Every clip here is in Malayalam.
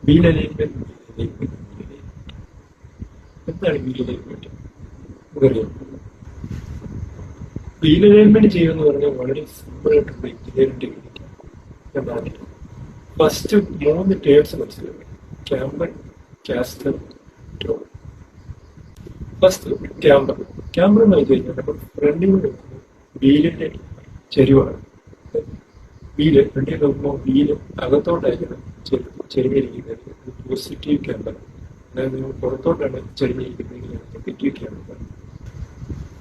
വീൽ അലൈൻമെന്റ് എന്താണ് വീൽ അലൈൻമെന്റ്? അറിയാം. വീൽ അലൈൻമെന്റ് ചെയ്യുമെന്ന് പറഞ്ഞാൽ വളരെ സിമ്പിൾ ആയിട്ടുള്ള എഞ്ചിനീയറിംഗ് ടെക്നിക്ക് എന്നാണ്. ഫസ്റ്റ് 3 ടേംസ് മനസ്സിലാക്കുക: camber, caster, toe. First camber. Camber എന്ന് വെച്ച് കഴിഞ്ഞാൽ നമ്മൾ ഫ്രണ്ടിൽ നോക്കുമ്പോൾ വീലിന്റെ ചെരിവാണ്. വീല് ഫ്രണ്ടിൽ നോക്കുമ്പോൾ വീല് അകത്തോട്ടായിരിക്കണം ചെരിഞ്ഞിരിക്കുന്നത്. Positive camber. അതായത് നിങ്ങൾ പുറത്തോട്ടാണ് ചെരിഞ്ഞിരിക്കുന്നതെങ്കിൽ നെഗറ്റീവ് ക്യാമ്പർ.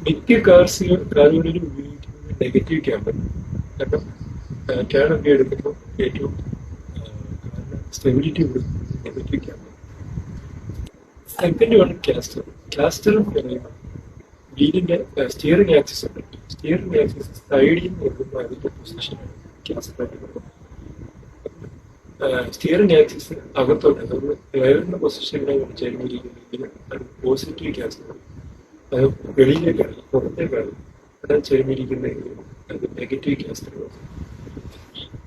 മിക്ക കാറുകളിലും ഉപയോഗിക്കുന്നത് നെഗറ്റീവ് ക്യാമ്പർ. കാരണം ടേണൊക്കെ എടുക്കുമ്പോൾ ഏറ്റവും സ്റ്റെബിലിറ്റി കൊടുക്കുന്നത് നെഗറ്റീവ് ക്യാമ്പർ. സെക്കൻഡ് ആണ് കാസ്റ്റർ. കാസ്റ്റർ എന്ന് പറയുമ്പോൾ വീലിന്റെ സ്റ്റിയറിംഗ് ആക്സിസ് ഉണ്ട്. സ്റ്റിയറിംഗ് ആക്സിസ് സൈഡിൽ നിന്ന് നോക്കുമ്പോൾ അതിന്റെ പൊസിഷനാണ് കാസ്റ്റർ. സ്റ്റിയറിംഗ് ആക്സിസ് അകത്തോട്ട് നമ്മൾ ഡ്രൈവറിന്റെ പൊസിഷനിലാണ് ചെരിഞ്ഞിരിക്കുന്നതെങ്കിൽ അത് പോസിറ്റീവ് കാസ്റ്റർ. അത് വെളിയിലേക്കാണ്, പുറത്തേക്കാണ് അതാണ് ചെരിഞ്ഞിരിക്കുന്നതെങ്കിൽ അത് നെഗറ്റീവ് കാസ്റ്റർ.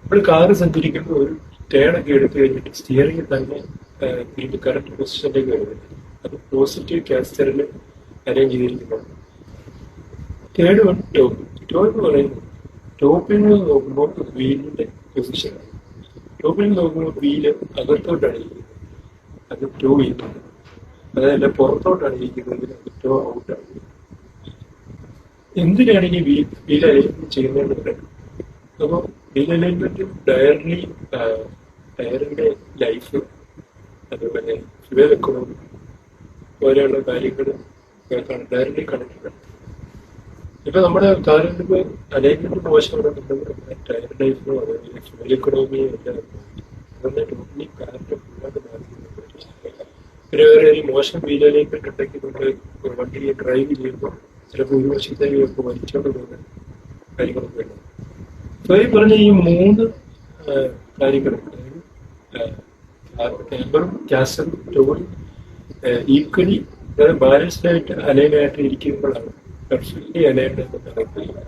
നമ്മൾ കാറ് സഞ്ചരിക്കുമ്പോൾ ഒരു ടേണൊക്കെ എടുത്തു കഴിഞ്ഞിട്ട് സ്റ്റിയറിംഗ് തന്നെ തിരിച്ച് കറക്റ്റ് പൊസിഷനിലേക്ക് വരുന്നത് അത് പോസിറ്റീവ് കാസ്റ്ററിൽ അറേഞ്ച് ചെയ്തിരിക്കുന്നതാണ്. Third one top. ടോപ്പ് എന്ന് പറയുന്നത് ടോപ്പിൽ നിന്ന് നോക്കുമ്പോൾ വീലിന്റെ പൊസിഷനാണ്. ടോപ്പിൽ നിന്ന് നോക്കുമ്പോൾ വീല് അകത്തോട്ടാണ് ഇരിക്കുന്നത്, അത് ടോ ചെയ്യുന്നത്. അതല്ല പുറത്തോട്ടാണ് ഇരിക്കുന്നതെങ്കിൽ അത് ടോ ഔട്ടാണ്. എന്തിനാണ് ഇനി വീൽ അലൈൻമെന്റ് ചെയ്യുന്നതെന്ന് പറയുന്നത്? അപ്പോൾ വീൽ അലൈൻമെന്റ് ടയറിന്റെ ലൈഫ്, അതുപോലെ ഫ്യൂവൽ എക്കണോമി പോലെയുള്ള കാര്യങ്ങൾ ഡയറക്ട്ലി കണക്റ്റഡ് ആണ്. ഇപ്പൊ നമ്മുടെ കാറിന് അലൈൻമെന്റ് മോശമാണെന്നുണ്ടെങ്കിൽ ടയർ ലൈഫോ അതുപോലെ ഫ്യൂവൽ എക്കണോമിയോ എല്ലാം അതൊക്കെ ടോട്ടലി കാറിന്റെ ഫുള്ളായിട്ട് ബാധിക്കുന്നുണ്ട്. പിന്നെ വേറെ ഒരു മോശം വീൽ അലൈൻമെന്റ് ഉണ്ടെങ്കിൽ നമ്മൾ വണ്ടി ഡ്രൈവ് ചെയ്യുമ്പോൾ ചിലപ്പോൾ ഒരു വർഷത്തേക്ക് വലിച്ചോണ്ട് പോകുന്ന കാര്യങ്ങളൊക്കെ ഉണ്ട്. അപ്പോൾ ഈ പറഞ്ഞ ഈ 3 കാര്യങ്ങളും, അതായത് ക്യാമ്പറും കാസ്റ്ററും ടോയും ഈക്വലി ബാലൻസ്ഡ് ആയിട്ട് അലൈനായിട്ട് ഇരിക്കുമ്പോഴാണ് പെർഫെക്റ്റ്ലി അലൈൻഡ് എന്ന് പറയുന്നത്.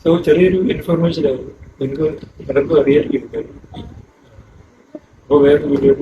സോ ചെറിയൊരു ഇൻഫർമേഷൻ ആയിരുന്നു, നിങ്ങൾക്ക് പലർക്കും അറിയാതിരിക്കും. അപ്പോൾ വേറെ വീഡിയോ